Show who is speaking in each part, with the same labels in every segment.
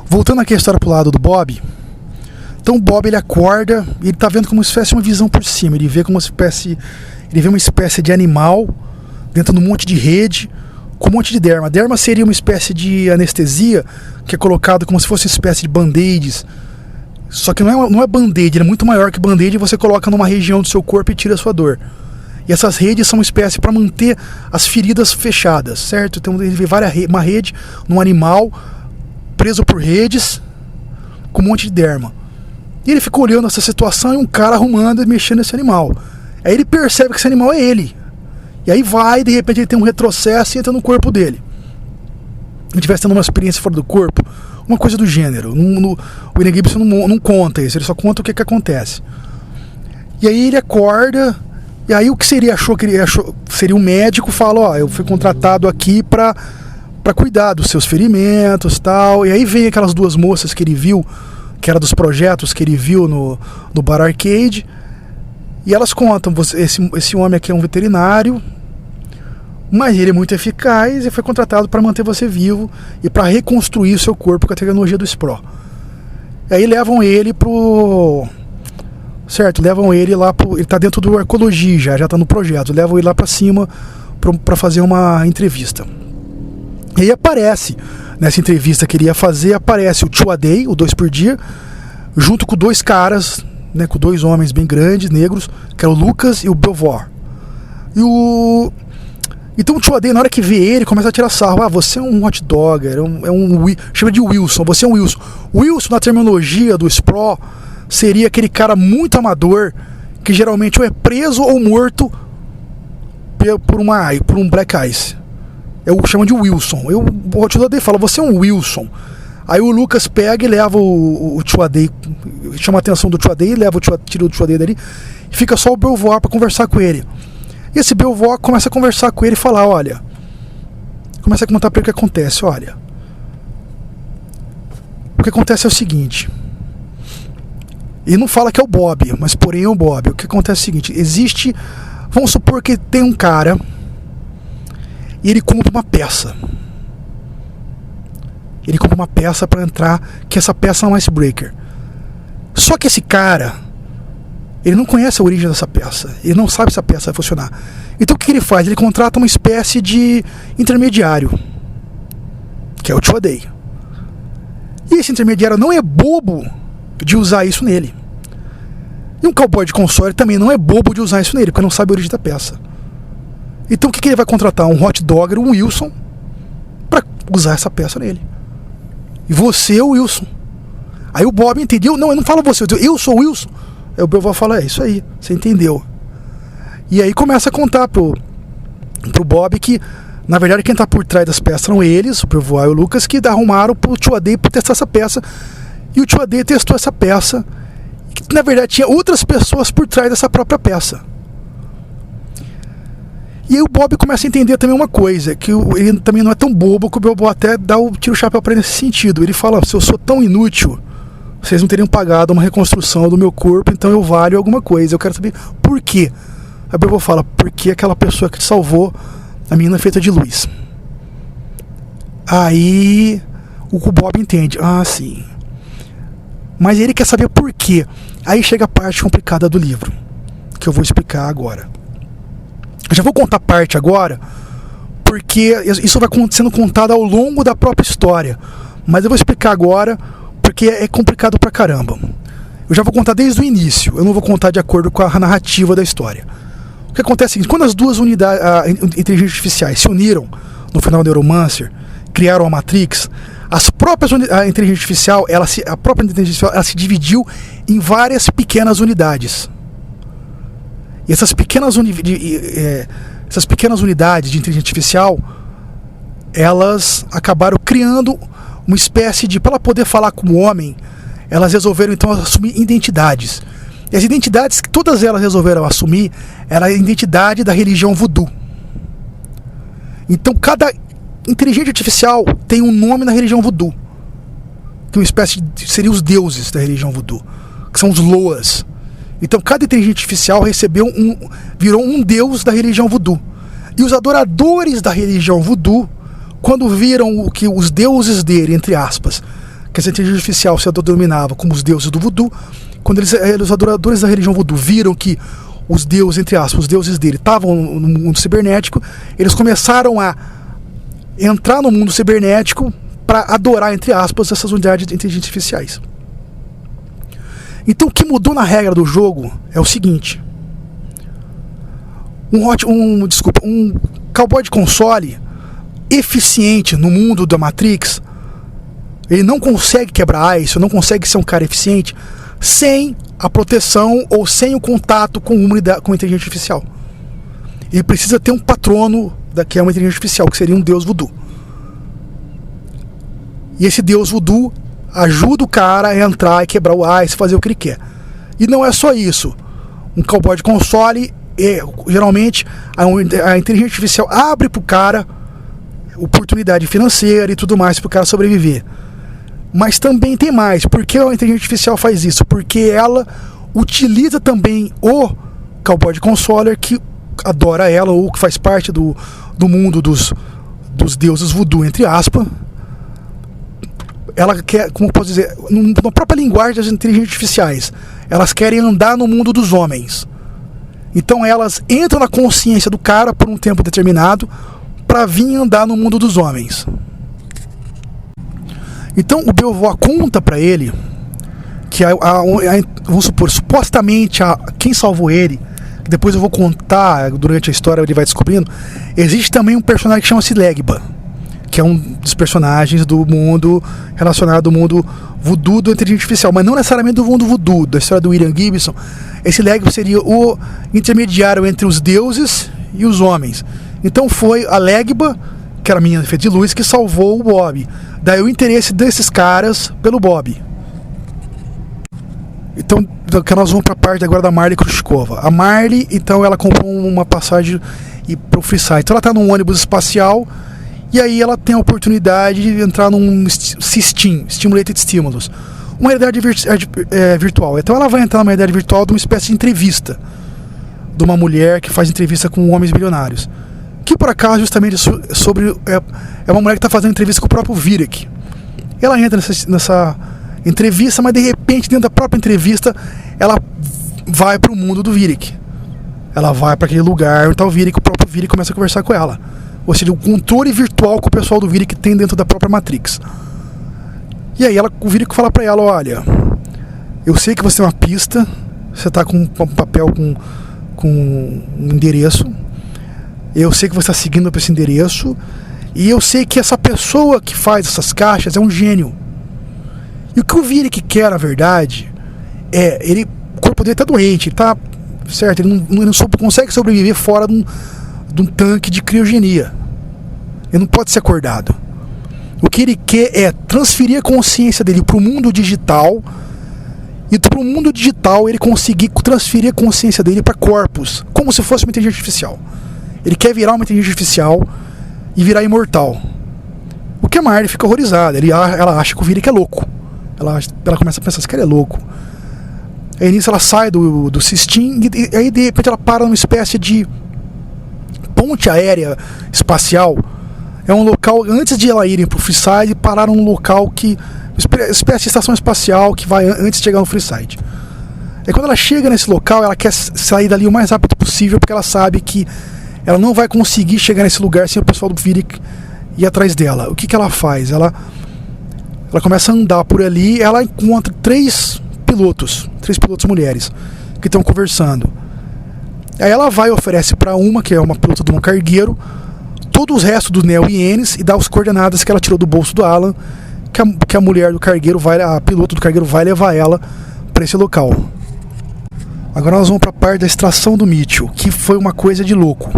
Speaker 1: Voltando aqui a história pro lado do Bob. Então o Bob, ele acorda e ele tá vendo como se fosse uma visão por cima. Ele vê uma espécie de animal dentro de um monte de rede com um monte de derma. A derma seria uma espécie de anestesia que é colocado como se fosse uma espécie de band-aids. Só que não é band-aid, ele é muito maior que band-aid, e você coloca numa região do seu corpo e tira a sua dor. E essas redes são uma espécie para manter as feridas fechadas, certo? Então ele vê uma rede num animal preso por redes com um monte de derma. E ele fica olhando essa situação e um cara arrumando e mexendo nesse animal. Aí ele percebe que esse animal é ele. E aí vai, de repente ele tem um retrocesso e entra no corpo dele. Se ele estivesse tendo uma experiência fora do corpo, uma coisa do gênero. O Ian Gibson não conta isso, ele só conta o que acontece. E aí ele acorda, e aí o que achou seria um médico, fala, ó, eu fui contratado aqui pra cuidar dos seus ferimentos e tal. E aí vem aquelas duas moças que ele viu, que era dos projetos que ele viu no Bar Arcade, e elas contam, esse homem aqui é um veterinário, mas ele é muito eficaz e foi contratado para manter você vivo e para reconstruir o seu corpo com a tecnologia do SPRO. Aí levam ele levam ele lá ele tá dentro do Arcologia, já tá no projeto, levam ele lá para cima para fazer uma entrevista. E aí aparece, nessa entrevista que ele ia fazer, aparece o Two-A-Day, o 2 por dia, junto com dois caras, né, com dois homens bem grandes, negros, que é o Lucas e o Belvoir. Então o Two-A-Day, na hora que vê ele, começa a tirar sarro. Ah, você é um hot dogger, chama de Wilson, você é um Wilson. Wilson, na terminologia do SPRO, seria aquele cara muito amador, que geralmente ou é preso ou morto por um black ice. Eu chamo de Wilson. O hot dogger fala, você é um Wilson. Aí o Lucas pega e leva o Two-A-Day, chama a atenção do Two-A-Day, tira o Two-A-Day dali, e fica só o Belvoir para conversar com ele. E esse Belvoir começa a conversar com ele e falar, olha, começa a contar para ele o que acontece, olha. O que acontece é o seguinte, e não fala que é o Bob, mas porém é o Bob. O que acontece é o seguinte, vamos supor que tem um cara e ele compra uma peça. Ele compra uma peça para entrar, que essa peça é um icebreaker. Só que esse cara, ele não conhece a origem dessa peça, ele não sabe se a peça vai funcionar. Então o que ele faz? Ele contrata uma espécie de intermediário, que é o Two-A-Day. E esse intermediário não é bobo de usar isso nele. E um cowboy de console também não é bobo de usar isso nele, porque não sabe a origem da peça. Então o que ele vai contratar? Um hot dogger, um Wilson, para usar essa peça nele. E você é o Wilson. Aí o Bob entendeu, não, eu não falo você, eu sou o Wilson. Aí o Belvoir fala, é isso aí, você entendeu. E aí começa a contar pro Bob que, na verdade, quem tá por trás das peças são eles, o Belvoir e o Lucas, que arrumaram pro Two-A-Day pra testar essa peça. E o Two-A-Day testou essa peça, e que na verdade tinha outras pessoas por trás dessa própria peça. E aí o Bob começa a entender também uma coisa, que ele também não é tão bobo, que o Belvoir até tira o chapéu pra ele nesse sentido. Ele fala, se eu sou tão inútil, vocês não teriam pagado uma reconstrução do meu corpo, então eu valho alguma coisa. Eu quero saber por quê. Aí o Belvoir fala, porque aquela pessoa que te salvou, a menina é feita de luz. Aí o Bob entende, ah, sim. Mas ele quer saber por quê. Aí chega a parte complicada do livro, que eu vou explicar agora. Eu já vou contar a parte agora, porque isso vai sendo contado ao longo da própria história. Mas eu vou explicar agora, porque é complicado pra caramba. Eu já vou contar desde o início, eu não vou contar de acordo com a narrativa da história. O que acontece é o seguinte, quando as duas inteligências artificiais se uniram no final do Neuromancer, criaram a Matrix, a inteligência artificial, a própria inteligência artificial, ela se dividiu em várias pequenas unidades. E essas pequenas unidades de inteligência artificial, elas acabaram criando uma espécie de, para ela poder falar como homem, elas resolveram então assumir identidades. E as identidades que todas elas resolveram assumir era a identidade da religião voodoo. Então cada inteligência artificial tem um nome na religião voodoo, que é uma espécie de, seriam os deuses da religião voodoo, que são os Loas. Então cada inteligência artificial virou um deus da religião voodoo. E os adoradores da religião voodoo, quando viram que os deuses dele, entre aspas, que essa inteligência artificial se denominava como os deuses do voodoo. Quando os adoradores da religião voodoo viram que os deuses, entre aspas, os deuses dele estavam no mundo cibernético, eles começaram a entrar no mundo cibernético para adorar, entre aspas, essas unidades de inteligência artificiais. Então o que mudou na regra do jogo é o seguinte: um cowboy de console eficiente no mundo da Matrix, ele não consegue quebrar isso, não consegue ser um cara eficiente sem a proteção ou sem o contato com a inteligência artificial. Ele precisa ter um patrono que é uma inteligência artificial, que seria um deus voodoo. E esse deus voodoo ajuda o cara a entrar e quebrar o ice, fazer o que ele quer. E não é só isso. Um cowboy de console, geralmente a inteligência artificial abre pro cara oportunidade financeira e tudo mais pro cara sobreviver. Mas também tem mais. Por que a inteligência artificial faz isso? Porque ela utiliza também o cowboy de console que adora ela, ou que faz parte do mundo dos deuses voodoo, entre aspas. Ela quer, como eu posso dizer, na própria linguagem das inteligências artificiais, elas querem andar no mundo dos homens. Então elas entram na consciência do cara por um tempo determinado para vir andar no mundo dos homens. Então o Belvoir conta para ele que vamos supor, supostamente quem salvou ele, depois eu vou contar durante a história, ele vai descobrindo, existe também um personagem que chama-se Legba, que é um dos personagens do mundo relacionado ao mundo voodoo da inteligência artificial, mas não necessariamente do mundo voodoo, da história do William Gibson. Esse Legba seria o intermediário entre os deuses e os homens. Então foi a Legba, que era a menina feita de luz, que salvou o Bob. Daí o interesse desses caras pelo Bob. Então que nós vamos para a parte agora da Marley Khrushcheva. A Marley, então, ela comprou uma passagem para o Freeside. Então ela está num ônibus espacial e aí ela tem a oportunidade de entrar num STEAM, Stimulated Stimulus, uma realidade virtual. Então ela vai entrar numa realidade virtual de uma espécie de entrevista de uma mulher que faz entrevista com homens bilionários, que por acaso justamente é uma mulher que está fazendo entrevista com o próprio Vírek. Ela entra nessa entrevista, mas de repente dentro da própria entrevista ela vai para o mundo do Vírek. Ela vai para aquele lugar onde está o Vírek, o próprio Vírek começa a conversar com ela. Ou seja, o controle virtual que o pessoal do Vírek tem dentro da própria Matrix. E aí o Vírek fala para ela: olha, eu sei que você tem uma pista, você está com um papel com um endereço, eu sei que você está seguindo para esse endereço, e eu sei que essa pessoa que faz essas caixas é um gênio. E o que o Vírek quer, na verdade, o corpo dele está doente, ele está certo, ele não consegue sobreviver fora de um tanque de criogenia. Ele não pode ser acordado. O que ele quer é transferir a consciência dele para o mundo digital, e para o mundo digital ele conseguir transferir a consciência dele para corpos, como se fosse uma inteligência artificial. Ele quer virar uma inteligência artificial e virar imortal. O que a Marley fica horrorizada. Ela acha que o Vírek é louco. Ela começa a pensar: esse cara é louco. Aí nisso ela sai do Sistine e aí de repente ela para numa espécie de ponte aérea espacial. É um local, antes de ela irem pro Freeside, pararam num local espécie de estação espacial que vai antes de chegar no Freeside. E quando ela chega nesse local, ela quer sair dali o mais rápido possível, porque ela sabe que ela não vai conseguir chegar nesse lugar sem o pessoal do Vírek ir atrás dela. O que ela faz? Ela começa a andar por ali e ela encontra três pilotos mulheres que estão conversando. Aí ela vai e oferece para uma, que é uma pilota de um cargueiro, todo o resto do Neo Ienes e dá as coordenadas que ela tirou do bolso do Alan, que a mulher do cargueiro a piloto do cargueiro vai levar ela para esse local. Agora nós vamos para a parte da extração do Mitchell, que foi uma coisa de louco.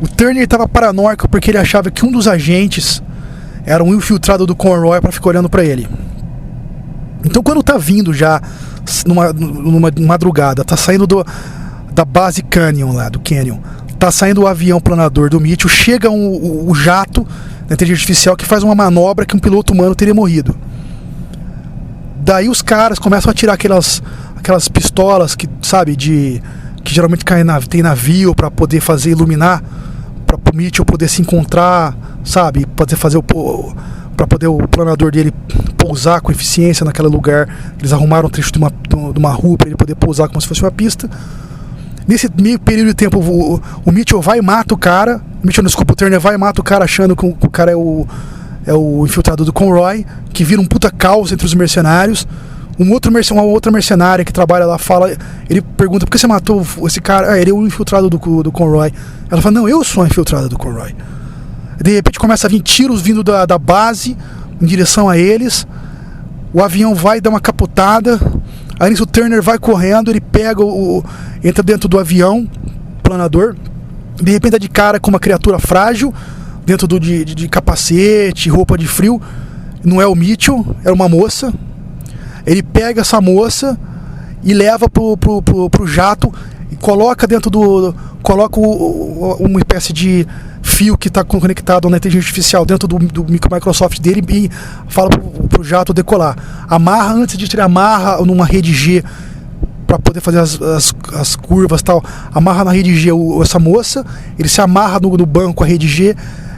Speaker 1: O Turner estava paranoico porque ele achava que um dos agentes era um infiltrado do Conroy para ficar olhando para ele. Então quando tá vindo já numa madrugada, tá saindo da base Canyon lá, do Canyon, tá saindo o avião planador do Mitchell, chega o jato da inteligência artificial que faz uma manobra que um piloto humano teria morrido. Daí os caras começam a tirar aquelas pistolas que, sabe, que geralmente tem navio para poder fazer iluminar, para o Mitchell poder se encontrar, sabe, para poder o planador dele pousar com eficiência naquele lugar. Eles arrumaram um trecho de uma rua para ele poder pousar como se fosse uma pista. Nesse meio período de tempo, o Mitchell vai e mata o cara. O Turner vai e mata o cara achando que o cara é o infiltrado do Conroy, que vira um puta caos entre os mercenários. Uma outra mercenária que trabalha lá ele pergunta: por que você matou esse cara? Ele é o infiltrado do Conroy. Ela fala: não, eu sou a infiltrada do Conroy. De repente começa a vir tiros vindo da base em direção a eles. O avião vai dar uma capotada. Aí nisso o Turner vai correndo, ele pega entra dentro do avião planador. De repente tá de cara com uma criatura frágil dentro de capacete, roupa de frio. Não é o Mitchell, é uma moça. Ele pega essa moça e leva pro jato e coloca coloca uma espécie de fio que está conectado na inteligência artificial dentro do Microsoft dele e fala pro jato decolar. Amarra, antes de tirar, amarra numa rede G para poder fazer as curvas e tal. Amarra na rede G essa moça, ele se amarra no banco a rede G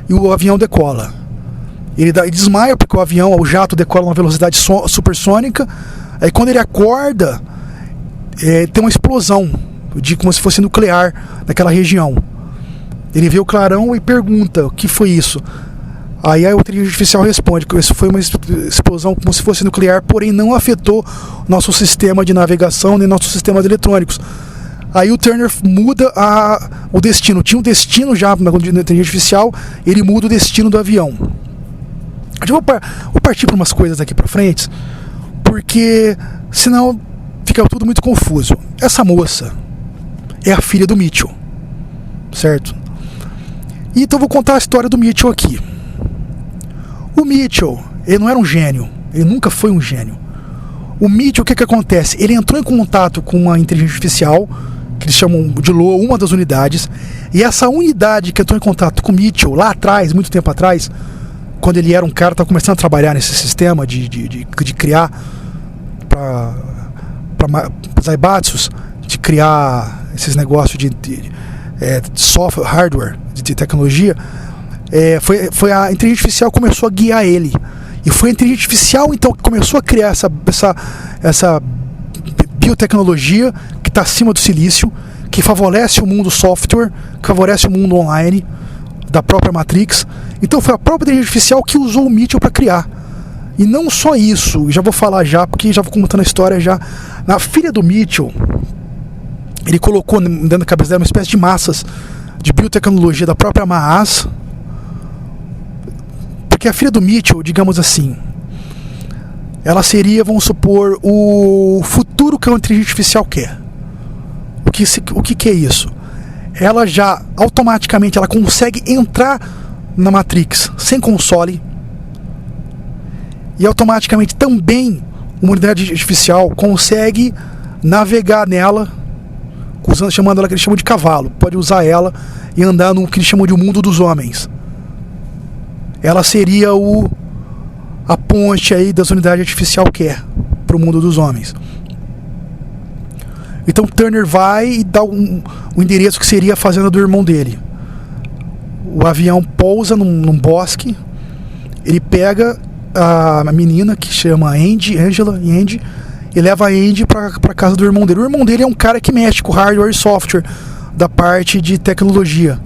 Speaker 1: e o avião decola. Ele desmaia porque o jato decola numa velocidade supersônica. Aí quando ele acorda, tem uma explosão como se fosse nuclear naquela região. Ele vê o clarão e pergunta: o que foi isso? Aí a inteligência artificial responde que isso foi uma explosão como se fosse nuclear, porém não afetou nosso sistema de navegação nem nossos sistemas eletrônicos. Aí o Turner muda o destino. Tinha um destino já na inteligência artificial, ele muda o destino do avião. Eu vou partir para umas coisas aqui para frente, porque senão fica tudo muito confuso. Essa moça é a filha do Mitchell, certo? E então eu vou contar a história do Mitchell aqui. O Mitchell, ele não era um gênio, ele nunca foi um gênio. O Mitchell, o que acontece? Ele entrou em contato com uma inteligência artificial, que eles chamam de LOA, uma das unidades, e essa unidade que entrou em contato com o Mitchell, lá atrás, muito tempo atrás, quando ele era um cara, estava começando a trabalhar nesse sistema de criar para Zaibatsus, de criar esses negócios de software, hardware, de tecnologia, foi a inteligência artificial que começou a guiar ele. E foi a inteligência artificial, então, que começou a criar essa biotecnologia que está acima do silício, que favorece o mundo software, que favorece o mundo online, da própria Matrix. Então foi a própria inteligência artificial que usou o Mitchell para criar. E não só isso, já vou falar já, porque já vou contando a história já. Na filha do Mitchell, ele colocou dentro da cabeça dela uma espécie de massas de biotecnologia da própria Maas. Porque a filha do Mitchell, digamos assim, ela seria, vamos supor, o futuro que a inteligência artificial quer. O que é isso? Ela já, automaticamente, ela consegue entrar na Matrix sem console. E automaticamente também uma unidade artificial consegue navegar nela, chamando ela, que eles chamam de cavalo. Pode usar ela e andar no que eles chamam de o mundo dos homens. Ela seria a ponte aí das unidades artificial quer para o mundo dos homens. Então Turner vai e dá um endereço que seria a fazenda do irmão dele. O avião pousa num bosque. Ele pega a menina que chama Angela e leva a Andy para casa do irmão dele. O irmão dele é um cara que mexe com hardware e software da parte de tecnologia,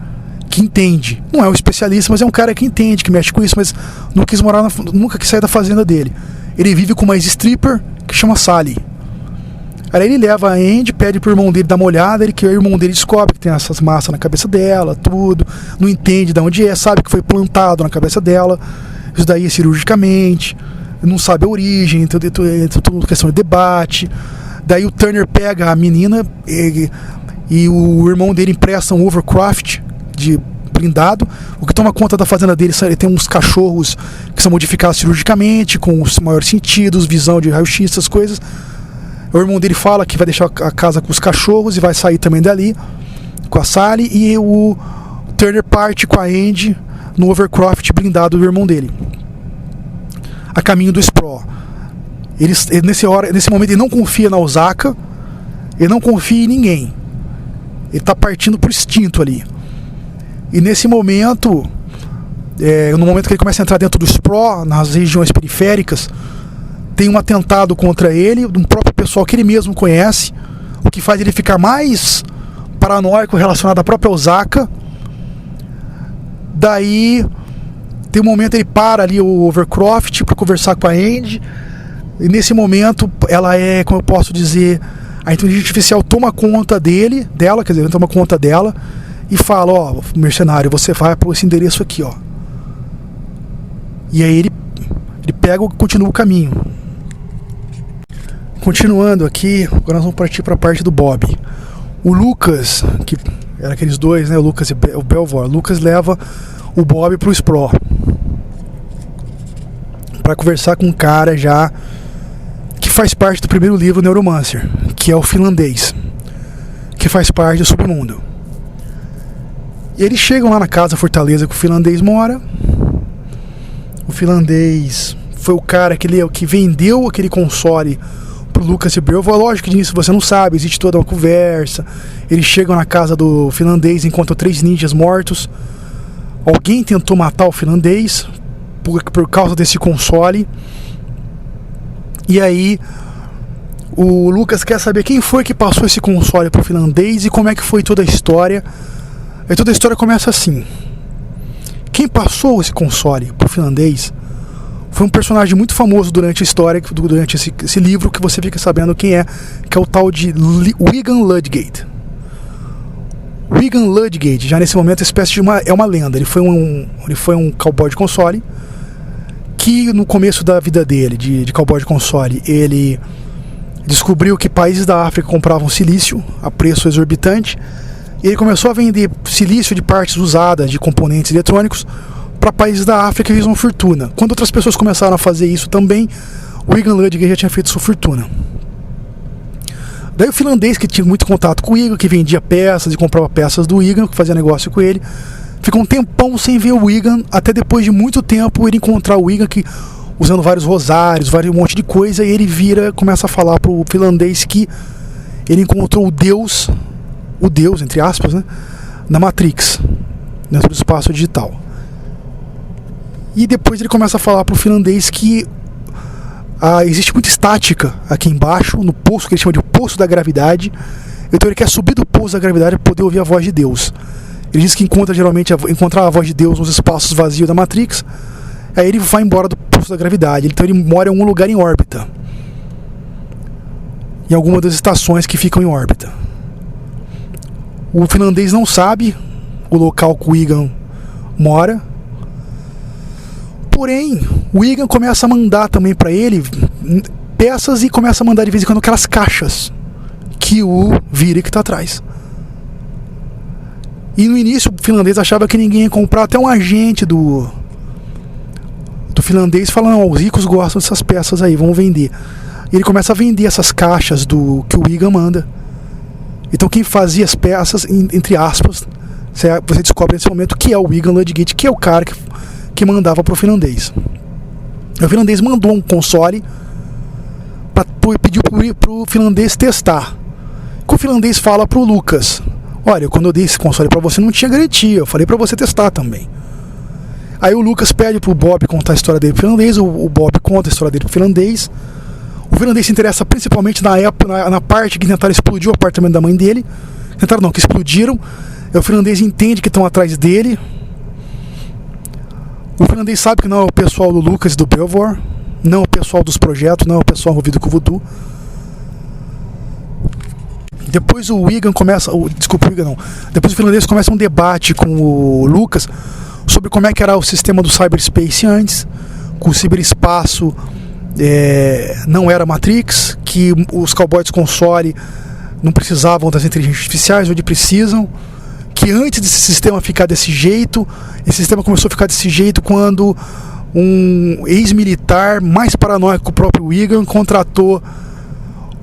Speaker 1: que entende. Não é um especialista, mas é um cara que entende, que mexe com isso, mas nunca quis sair da fazenda dele. Ele vive com uma stripper que chama Sally. Aí ele leva a Andy, pede pro irmão dele dar uma olhada, o irmão dele descobre que tem essas massas na cabeça dela, tudo, não entende de onde sabe que foi plantado na cabeça dela, isso daí é cirurgicamente, não sabe a origem, tudo questão de debate. Daí o Turner pega a menina e o irmão dele empresta um Overcraft de blindado. O que toma conta da fazenda dele, ele tem uns cachorros que são modificados cirurgicamente, com os maiores sentidos, visão de raio-x, essas coisas. O irmão dele fala que vai deixar a casa com os cachorros e vai sair também dali com a Sally, e o Turner parte com a Andy no Overcraft blindado do irmão dele a caminho do Spro. Nesse momento ele não confia na Osaka, ele não confia em ninguém, ele está partindo por instinto ali. E nesse momento, no momento que ele começa a entrar dentro do Spro, nas regiões periféricas, tem um atentado contra ele, de um próprio pessoal que ele mesmo conhece, o que faz ele ficar mais paranoico relacionado à própria Osaka. Daí tem um momento ele para ali o Overcroft para conversar com a Andy, e nesse momento ela como eu posso dizer, a inteligência artificial toma conta dela, quer dizer, ele toma conta dela e fala: ó, mercenário, você vai para esse endereço aqui, ó. E aí ele pega e continua o caminho. Continuando aqui, agora nós vamos partir para a parte do Bob. O Lucas, que era aqueles dois, né, o Lucas e o Belvoir. O Lucas leva o Bob pro Spro para conversar com um cara já que faz parte do primeiro livro, Neuromancer, que é o finlandês, que faz parte do submundo. E eles chegam lá na casa, fortaleza, que o finlandês mora. O finlandês foi o cara que vendeu aquele console pro Lucas e Belvoir. Lógico que nisso você não sabe, existe toda uma conversa. Eles chegam na casa do finlandês, encontram 3 ninjas mortos. Alguém tentou matar o finlandês por causa desse console. E aí o Lucas quer saber quem foi que passou esse console pro finlandês e como é que foi toda a história. E toda a história começa assim: quem passou esse console pro finlandês foi um personagem muito famoso durante a história, durante esse livro, que você fica sabendo quem é, que é o tal de Wigan Ludgate. Wigan Ludgate, já nesse momento, espécie de é uma lenda. Ele foi um cowboy de console que no começo da vida dele, de cowboy de console, ele descobriu que países da África compravam silício a preço exorbitante. E ele começou a vender silício de partes usadas, de componentes eletrônicos, para países da África, e fez uma fortuna. Quando outras pessoas começaram a fazer isso também, o Wigan Ludgate já tinha feito sua fortuna. Daí o finlandês, que tinha muito contato com o Wigan, que vendia peças e comprava peças do Wigan, que fazia negócio com ele, ficou um tempão sem ver o Wigan, até depois de muito tempo ele encontrar o Wigan, que usando vários rosários, um monte de coisa, e ele começa a falar pro finlandês que ele encontrou o Deus, entre aspas, né, na Matrix, dentro do espaço digital. E depois ele começa a falar pro finlandês que existe muita estática aqui embaixo, no poço que ele chama de poço da gravidade. Então ele quer subir do poço da gravidade para poder ouvir a voz de Deus. Ele diz que encontrar a voz de Deus nos espaços vazios da Matrix. Aí ele vai embora do poço da gravidade. Então ele mora em algum lugar em órbita, em alguma das estações que ficam em órbita. O finlandês não sabe o local que o Wigan mora. Porém, o Wigan começa a mandar também para ele peças e começa a mandar de vez em quando aquelas caixas que o Virik tá atrás. E no início o finlandês achava que ninguém ia comprar, até um agente do finlandês falando: os ricos gostam dessas peças aí, vamos vender. E ele começa a vender essas caixas que o Wigan manda. Então quem fazia as peças, entre aspas, você descobre nesse momento que é o Wigan Ludgate, que é o cara que mandava pro finlandês. O finlandês mandou um console e pediu pro finlandês testar. O finlandês fala pro Lucas: olha, quando eu dei esse console pra você não tinha garantia, eu falei pra você testar também. Aí o Lucas pede pro Bob contar a história dele pro finlandês, o Bob conta a história dele pro finlandês. O finlandês se interessa principalmente na parte que tentaram explodir o apartamento da mãe dele. Que explodiram. O finlandês entende que estão atrás dele. O finlandês sabe que não é o pessoal do Lucas e do Belvoir, não é o pessoal dos projetos, não é o pessoal envolvido com o Voodoo. Depois o Wigan começa... Depois o finlandês começa um debate com o Lucas sobre como é que era o sistema do cyberspace antes, que o ciberespaço não era Matrix, que os cowboys de console não precisavam das inteligências artificiais, onde precisam, que antes desse sistema ficar desse jeito, esse sistema começou a ficar desse jeito quando um ex-militar mais paranoico que o próprio Wigan contratou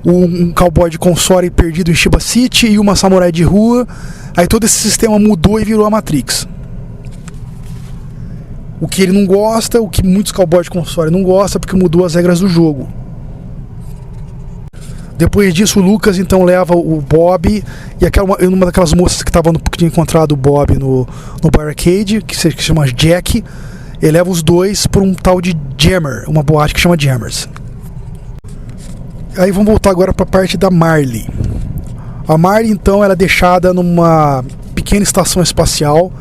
Speaker 1: um cowboy de console perdido em Shiba City e uma samurai de rua. Aí todo esse sistema mudou e virou a Matrix. O que ele não gosta, o que muitos cowboys de console não gostam, porque mudou as regras do jogo. Depois disso, o Lucas então leva o Bob e uma daquelas moças que tinha encontrado o Bob no Barricade, que se chama Jack. Ele leva os dois por um tal de Jammer, uma boate que chama Jammers. Aí vamos voltar agora para a parte da Marley. A Marley, então, ela é deixada numa pequena estação espacial.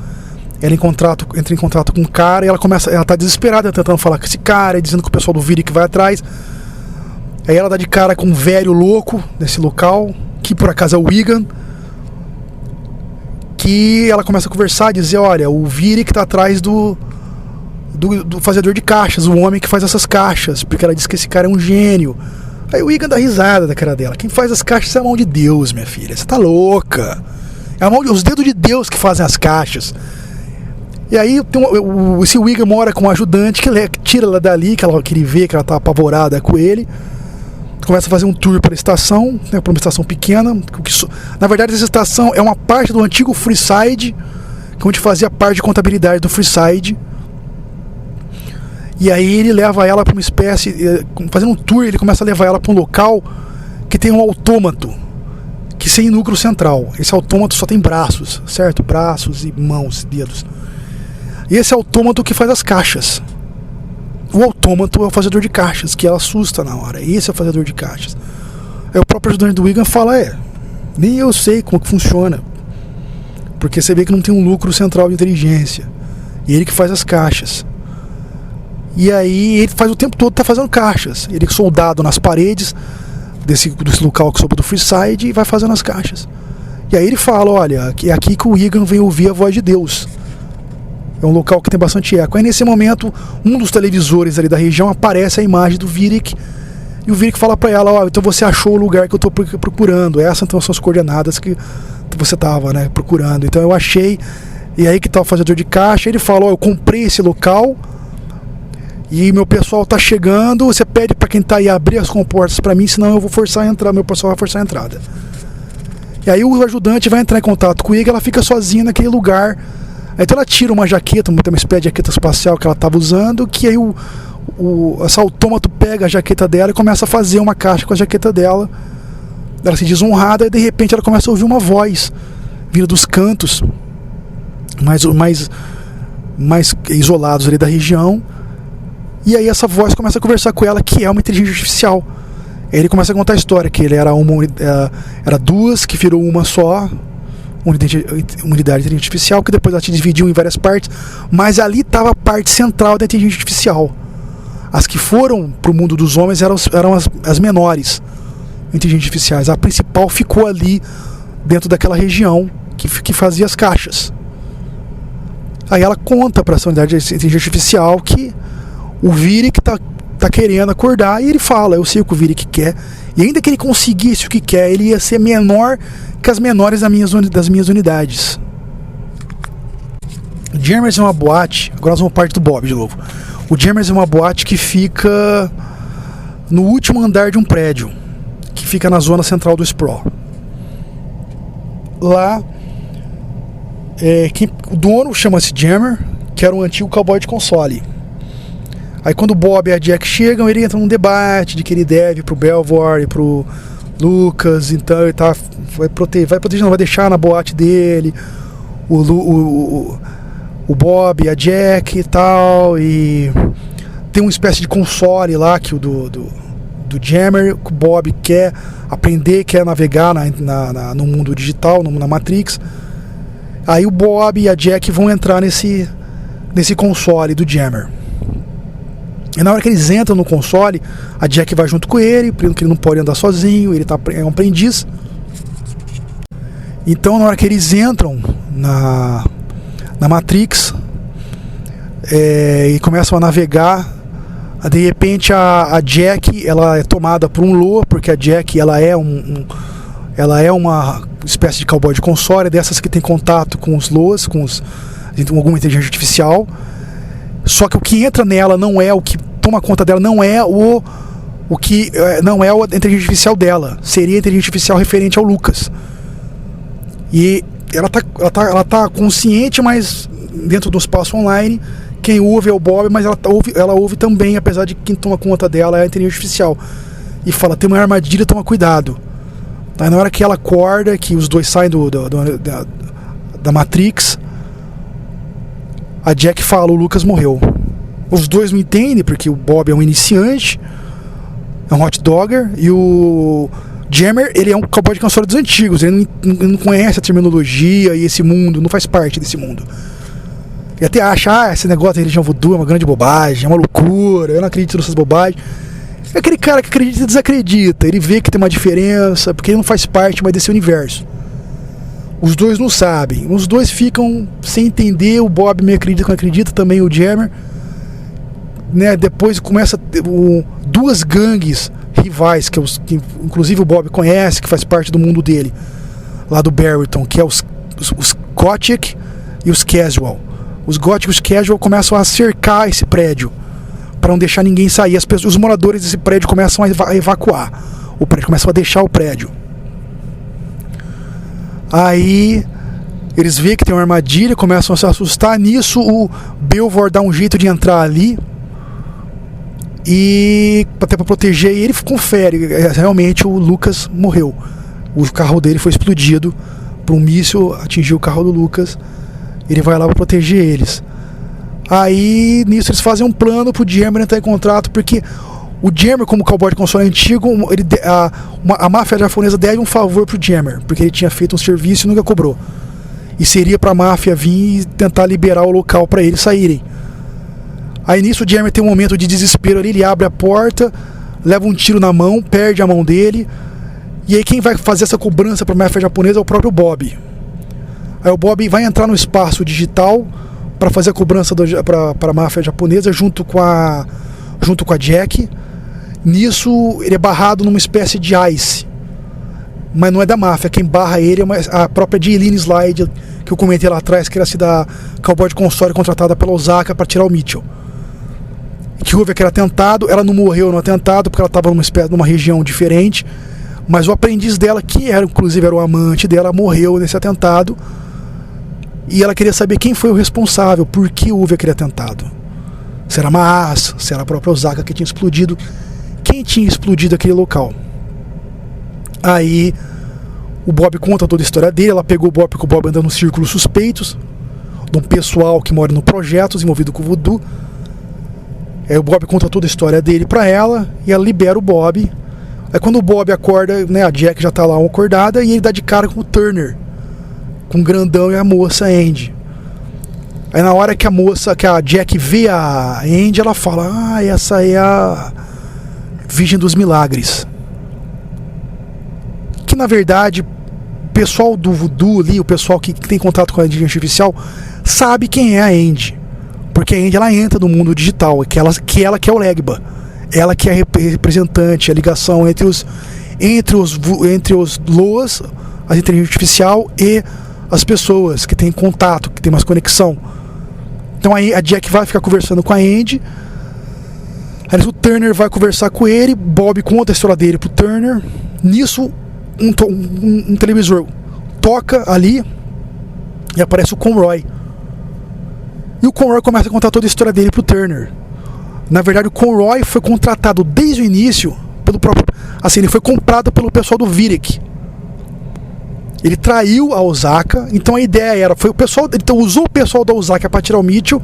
Speaker 1: Ela entra em contato com um cara e ela tá desesperada tentando falar com esse cara, dizendo que o pessoal do Virik vai atrás. Aí ela dá de cara com um velho louco nesse local, que por acaso é o Wigan, que ela começa a conversar, dizer, olha, o Virik tá atrás do fazedor de caixas, o homem que faz essas caixas, porque ela diz que esse cara é um gênio. Aí o Wigan dá risada da cara dela. Quem faz as caixas é a mão de Deus, minha filha. Você tá louca. É os dedos de Deus que fazem as caixas. E aí esse Wigan mora com um ajudante que tira ela dali, que ele vê que ela tá apavorada com ele. Começa a fazer um tour pela estação, né, por uma estação pequena. Na verdade, essa estação é uma parte do antigo Freeside, que onde fazia parte de contabilidade do Freeside. E aí ele leva ela para uma espécie, fazendo um tour, ele começa a levar ela para um local que tem um autômato, que sem núcleo central. Esse autômato só tem braços, certo? Braços e mãos, dedos. E esse autômato que faz as caixas. O autômato é o fazedor de caixas, que ela assusta na hora. Esse é o fazedor de caixas. Aí o próprio ajudante do Wigan fala, nem eu sei como que funciona. Porque você vê que não tem um núcleo central de inteligência. E ele que faz as caixas. E aí ele faz o tempo todo, tá fazendo caixas. Ele é soldado nas paredes desse local que sobrou do Freeside e vai fazendo as caixas. E aí ele fala, olha, é aqui que o Wigan vem ouvir a voz de Deus. É um local que tem bastante eco. Aí nesse momento, um dos televisores ali da região aparece a imagem do Virik. E o Virik fala pra ela, ó, então você achou o lugar que eu tô procurando. Essas então são as coordenadas que você tava, né, procurando. Então eu achei. E aí que tá o fazedor de caixa. Ele fala, ó, eu comprei esse local. E meu pessoal tá chegando. Você pede pra quem tá aí abrir as comportas pra mim, senão eu vou forçar a entrar. Meu pessoal vai forçar a entrada. E aí o ajudante vai entrar em contato com ele e ela fica sozinha naquele lugar. Então ela tira uma jaqueta, uma espécie de jaqueta espacial que ela estava usando, que aí esse autômato pega a jaqueta dela e começa a fazer uma caixa com a jaqueta dela. Ela se desonrada e de repente ela começa a ouvir uma voz vindo dos cantos mais isolados ali da região. E aí essa voz começa a conversar com ela, que é uma inteligência artificial. Aí ele começa a contar a história, que ele era duas, que virou uma só, unidade de inteligência artificial, que depois ela se dividiu em várias partes, mas ali estava a parte central da inteligência artificial. As que foram para o mundo dos homens eram as menores inteligências artificiais. A principal ficou ali dentro daquela região que fazia as caixas. Aí ela conta para essa unidade de inteligência artificial que o Virik tá querendo acordar, e ele fala, eu sei o que o Virik quer, e ainda que ele conseguisse o que quer, ele ia ser menor que as menores das minhas unidades. Jammers é uma boate, agora nós vamos parte do Bob de novo. O Jammers é uma boate que fica no último andar de um prédio, que fica na zona central do Sprawl. Lá, o dono chama-se Jammer, que era um antigo cowboy de console. Aí quando o Bob e a Jack chegam, ele entra num debate de que ele deve pro Belvoir e pro Lucas, então ele vai proteger, não vai deixar na boate dele o Bob e a Jack e tal, e tem uma espécie de console lá que do Jammer, que o Bob quer aprender, quer navegar no mundo digital, na Matrix. Aí o Bob e a Jack vão entrar nesse console do Jammer. E na hora que eles entram no console, a Jack vai junto com ele, porque ele não pode andar sozinho, ele é um aprendiz. Então na hora que eles entram na Matrix e começam a navegar, de repente a Jack ela é tomada por um Loa, porque a Jack ela é uma espécie de cowboy de console, dessas que tem contato com os Loas, com alguma inteligência artificial. Só que o que entra nela não é o que toma conta dela, não é não é a inteligência artificial dela. Seria a inteligência artificial referente ao Lucas. E ela tá consciente, mas dentro do espaço online, quem ouve é o Bob, mas ela ouve também, apesar de quem toma conta dela é a inteligência artificial. E fala, tem uma armadilha, toma cuidado. Aí na hora que ela acorda, que os dois saem da Matrix, a Jack fala, o Lucas morreu. Os dois não entendem, porque o Bob é um iniciante, é um hot dogger, e o Jammer, ele é um cowboy de console dos antigos, ele não conhece a terminologia e esse mundo, não faz parte desse mundo. E até acha, esse negócio de religião voodoo é uma grande bobagem, é uma loucura, eu não acredito nessas bobagens. É aquele cara que acredita e desacredita, ele vê que tem uma diferença, porque ele não faz parte mais desse universo. Os dois não sabem, os dois ficam sem entender, o Bob meio acredita, não acredita, também o Jammer, né? Depois começa duas gangues rivais, que inclusive o Bob conhece, que faz parte do mundo dele, lá do Barryton, que é os Gothic e os Casual. Os Gothic e os Casual começam a cercar esse prédio para não deixar ninguém sair. Os moradores desse prédio começam a evacuar o prédio, começam a deixar o prédio. Aí eles veem que tem uma armadilha, começam a se assustar. Nisso o Belvoir dá um jeito de entrar ali, e até para proteger ele, confere, realmente o Lucas morreu. O carro dele foi explodido por um míssil, atingiu o carro do Lucas. Ele vai lá para proteger eles. Aí nisso eles fazem um plano pro Jammer entrar em contrato, porque o Jammer, como cowboy de console antigo, a máfia japonesa deve um favor pro Jammer, porque ele tinha feito um serviço e nunca cobrou. E seria pra máfia vir e tentar liberar o local para eles saírem. Aí nisso o Jammer tem um momento de desespero ali, ele abre a porta, leva um tiro na mão, perde a mão dele. E aí quem vai fazer essa cobrança pra máfia japonesa é o próprio Bob. Aí o Bob vai entrar no espaço digital para fazer a cobrança para a máfia japonesa junto com a Jack. Nisso ele é barrado numa espécie de ice, mas não é da máfia, quem barra ele é a própria Jaylene Slide, que eu comentei lá atrás, que era da cowboy de console contratada pela Osaka para tirar o Mitchell. Que houve aquele atentado, ela não morreu no atentado porque ela estava numa região diferente, mas o aprendiz dela, que inclusive era o amante dela, morreu nesse atentado. E ela queria saber quem foi o responsável, por que houve aquele atentado. Se era Maas, se era a própria Osaka que tinha explodido, quem tinha explodido aquele local. Aí o Bob conta toda a história dele, ela pegou o Bob, porque o Bob anda nos círculos suspeitos de um pessoal que mora no projeto, envolvido com o voodoo. Aí o Bob conta toda a história dele pra ela, e ela libera o Bob. Aí quando o Bob acorda, né, a Jack já tá lá acordada, e ele dá de cara com o Turner, com o grandão, e a moça Andy. Aí na hora que a Jack vê a Andy, ela fala: essa é a Virgem dos Milagres. Que na verdade o pessoal do voodoo ali, o pessoal que tem contato com a inteligência artificial, sabe quem é a Andy, porque a Andy, ela entra no mundo digital, que ela que é o Legba, ela que é a representante, a ligação entre os Loas, a inteligência artificial, e as pessoas que têm contato, que tem mais conexão. Então aí a Jack vai ficar conversando com a Andy. Aí o Turner vai conversar com ele. Bob conta a história dele pro Turner. Nisso um televisor toca ali e aparece o Conroy. E o Conroy começa a contar toda a história dele pro Turner. Na verdade o Conroy foi contratado desde o início pelo próprio, assim, ele foi comprado pelo pessoal do Vidic. Ele traiu a Osaka, então a ideia era, então usou o pessoal da Osaka para tirar o Mitchell.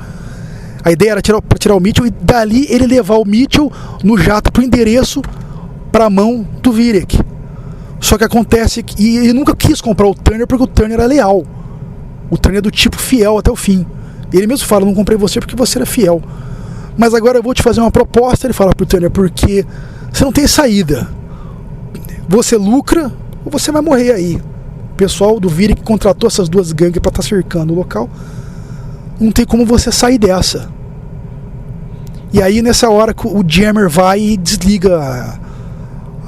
Speaker 1: A ideia era tirar o Mitchell e dali ele levar o Mitchell no jato pro endereço, para a mão do Vidic. Só que acontece que ele nunca quis comprar o Turner, porque o Turner era leal. O Turner é do tipo fiel até o fim. Ele mesmo fala: não comprei você porque você era fiel, mas agora eu vou te fazer uma proposta. Ele fala pro Turner: porque você não tem saída, você lucra ou você vai morrer aí. O pessoal do Vidic que contratou essas duas gangues para estar cercando o local, não tem como você sair dessa. E aí nessa hora o Jammer vai e desliga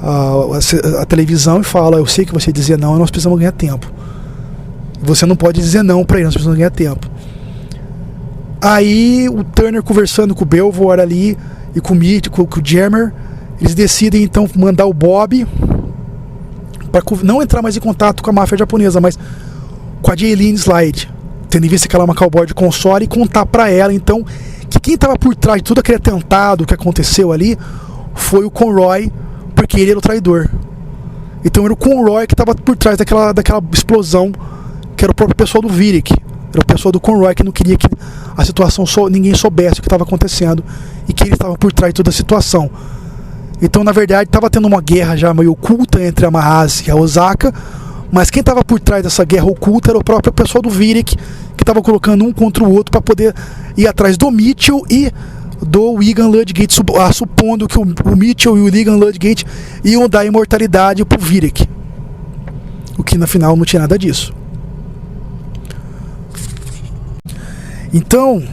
Speaker 1: a televisão e fala: eu sei que você dizer não, nós precisamos ganhar tempo. Você não pode dizer não pra ele, nós precisamos ganhar tempo. Aí o Turner conversando com o Belvoir ali e com o Jammer, eles decidem então mandar o Bob para não entrar mais em contato com a máfia japonesa, mas com a Jaylene Slide, tendo em vista que ela é uma cowboy de console, e contar pra ela então que quem estava por trás de tudo aquele atentado que aconteceu ali foi o Conroy, porque ele era o traidor. Então era o Conroy que estava por trás daquela explosão, que era o próprio pessoal do Vidic. Era o pessoal do Conroy que não queria que a situação ninguém soubesse o que estava acontecendo, e que ele estava por trás de toda a situação. Então, na verdade, estava tendo uma guerra já meio oculta entre a Mahazi e a Osaka, mas quem estava por trás dessa guerra oculta era o próprio pessoal do Virik, que estava colocando um contra o outro para poder ir atrás do Mitchell e do Wigan Ludgate, supondo que o Mitchell e o Wigan Ludgate iam dar imortalidade pro Virik. O que, na final, não tinha nada disso. Então,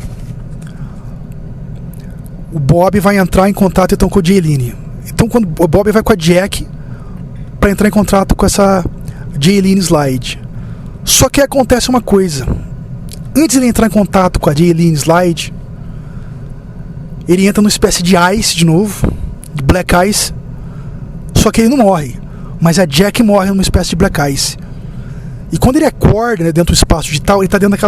Speaker 1: o Bob vai entrar em contato então com a Jayleen. Então, quando o Bob vai com a Jack para entrar em contato com essa Jayleen Slide. Só que acontece uma coisa. Antes de ele entrar em contato com a Jayleen Slide, ele entra numa espécie de ice de novo, de black ice. Só que ele não morre, mas a Jack morre numa espécie de black ice. E quando ele acorda, né, dentro do espaço digital, ele está dentro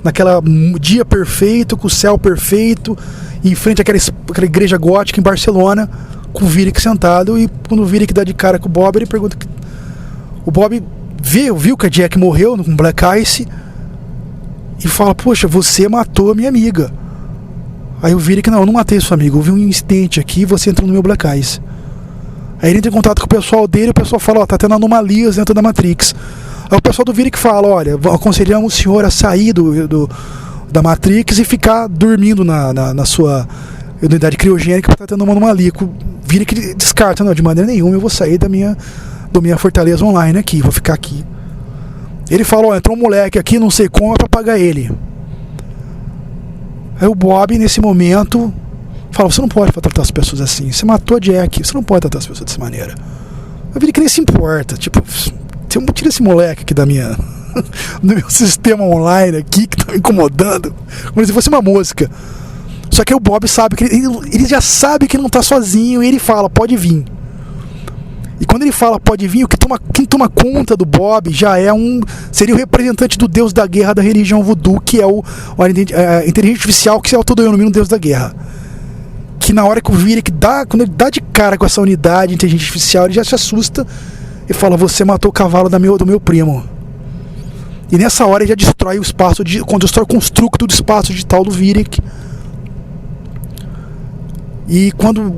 Speaker 1: naquela dia perfeito, com o céu perfeito, em frente àquela igreja gótica em Barcelona, com o Virik sentado. E quando o Virik dá de cara com o Bob, ele pergunta... O Bob viu que a Jack morreu com black ice e fala: poxa, você matou a minha amiga. Aí o Virik: não, eu não matei sua amiga, eu vi um incidente aqui e você entrou no meu black ice. Aí ele entra em contato com o pessoal dele e o pessoal fala: ó, tá tendo anomalias dentro da Matrix. Aí o pessoal do Virik fala: olha, aconselhamos o senhor a sair da Matrix e ficar dormindo na sua unidade criogênica, porque tá tendo uma anomalia. O Virik descarta: não, de maneira nenhuma eu vou sair da minha fortaleza online aqui, vou ficar aqui. Ele fala: ó, entrou um moleque aqui, não sei como, é pra pagar ele. Aí o Bob, nesse momento, fala: você não pode tratar as pessoas assim, você matou a Jack, você não pode tratar as pessoas dessa maneira. Eu vi que nem se importa, tipo, tira esse moleque aqui do meu sistema online aqui, que tá me incomodando, como se fosse uma mosca. Só que aí o Bob sabe que ele já sabe que ele não tá sozinho, e ele fala: pode vir. E quando ele fala pode vir, quem toma conta do Bob seria o representante do deus da guerra da religião voodoo, que é a inteligência artificial que se autodenomina o deus da guerra. Que na hora que o Virik quando ele dá de cara com essa unidade de inteligência artificial, ele já se assusta e fala: você matou o cavalo do meu primo. E nessa hora ele já destrói destrói o construto do espaço digital do Virik. E quando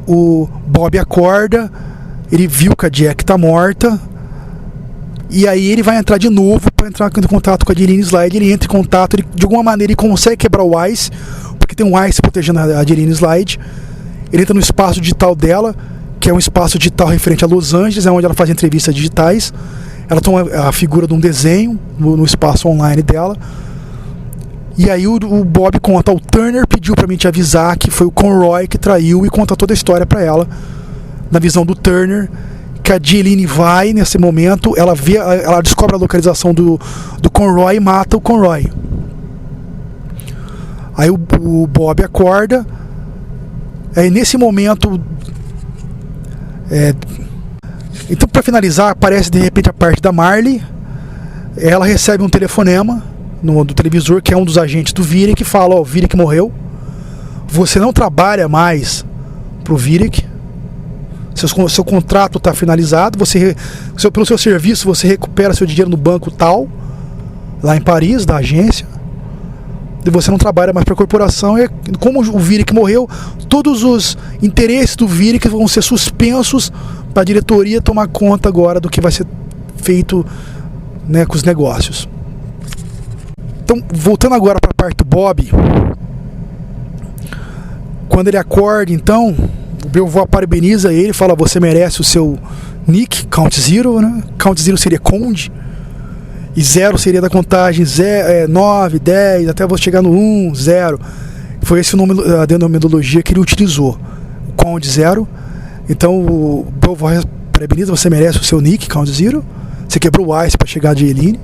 Speaker 1: o Bob acorda, ele viu que a Jack tá morta. E aí ele vai entrar de novo para entrar em contato com a Jayleen Slide. Ele entra em contato, de alguma maneira ele consegue quebrar o ice, porque tem um ice protegendo a Jayleen Slide. Ele entra no espaço digital dela, que é um espaço digital referente a Los Angeles, é onde ela faz entrevistas digitais. Ela toma a figura de um desenho no espaço online dela. E aí o Bob conta: o Turner pediu pra mim te avisar que foi o Conroy que traiu, e conta toda a história pra ela, na visão do Turner, que a Jayleen vai, nesse momento, ela descobre a localização do Conroy e mata o Conroy. Aí o Bob acorda, aí nesse momento... Então, pra finalizar, aparece de repente a parte da Marley. Ela recebe um telefonema do televisor, que é um dos agentes do Virik, que fala: ó, o Virik morreu, você não trabalha mais pro Virik, seu contrato está finalizado, pelo seu serviço você recupera seu dinheiro no banco tal, lá em Paris, da agência, e você não trabalha mais para a corporação. E como o Virik morreu, todos os interesses do Virik vão ser suspensos para a diretoria tomar conta agora do que vai ser feito, né, com os negócios. Então, voltando agora para a parte do Bob, quando ele acorda, então, o Belvoir parabeniza ele, fala: você merece o seu nick, Count Zero, né? Count Zero seria Conde, e 0 seria da contagem 9, 10, até você chegar no 1, 0. Foi esse o nome, a denominação que ele utilizou, o Conde 0. Então o Belvoir parabeniza: você merece o seu nick, Count Zero, você quebrou o ice para chegar a Jayleen.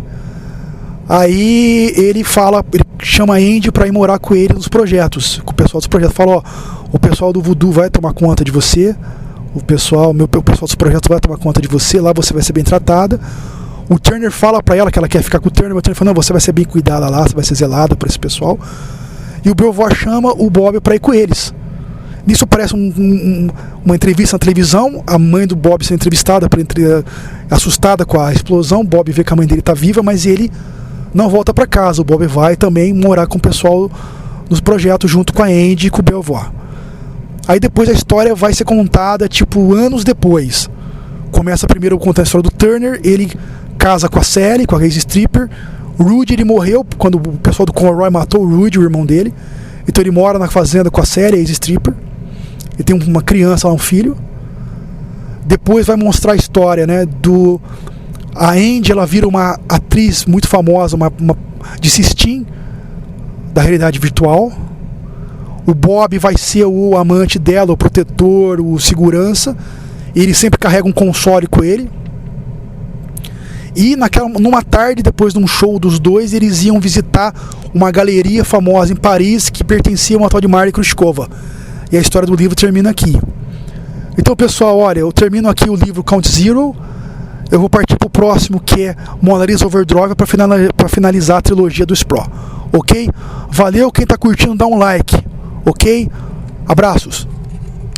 Speaker 1: Aí ele chama a Andy para ir morar com ele nos projetos, com o pessoal dos projetos. Fala: ó, o pessoal do Voodoo vai tomar conta de você, o pessoal dos projetos vai tomar conta de você, lá você vai ser bem tratada. O Turner fala pra ela que ela quer ficar com o Turner, mas o Turner fala: não, você vai ser bem cuidada lá, você vai ser zelada por esse pessoal. E o Belvoir chama o Bob pra ir com eles. Nisso aparece uma entrevista na televisão, a mãe do Bob sendo entrevistada, assustada com a explosão. O Bob vê que a mãe dele tá viva, mas ele não volta pra casa. O Bob vai também morar com o pessoal nos projetos, junto com a Andy e com o Belvoir. Aí depois a história vai ser contada, tipo, anos depois. Começa primeiro contando a história do Turner, ele casa com a Sally, com a ex-stripper. O Rudy, ele morreu quando o pessoal do Conroy matou o Rudy, o irmão dele. Então ele mora na fazenda com a Sally, a ex-stripper. Ele tem uma criança lá, um filho. Depois vai mostrar a história, né, do... A Andy, ela vira uma atriz muito famosa, de Sistine, da realidade virtual. O Bob vai ser o amante dela, o protetor, o segurança. Ele sempre carrega um console com ele. E numa tarde, depois de um show dos dois, eles iam visitar uma galeria famosa em Paris que pertencia a uma tal de Marley Khrushcheva. E a história do livro termina aqui. Então, pessoal, olha, eu termino aqui o livro Count Zero. Eu vou partir para o próximo, que é Mona Lisa Overdrive, para finalizar a trilogia do Spro. Ok? Valeu, quem está curtindo, dá um like. Ok? Abraços.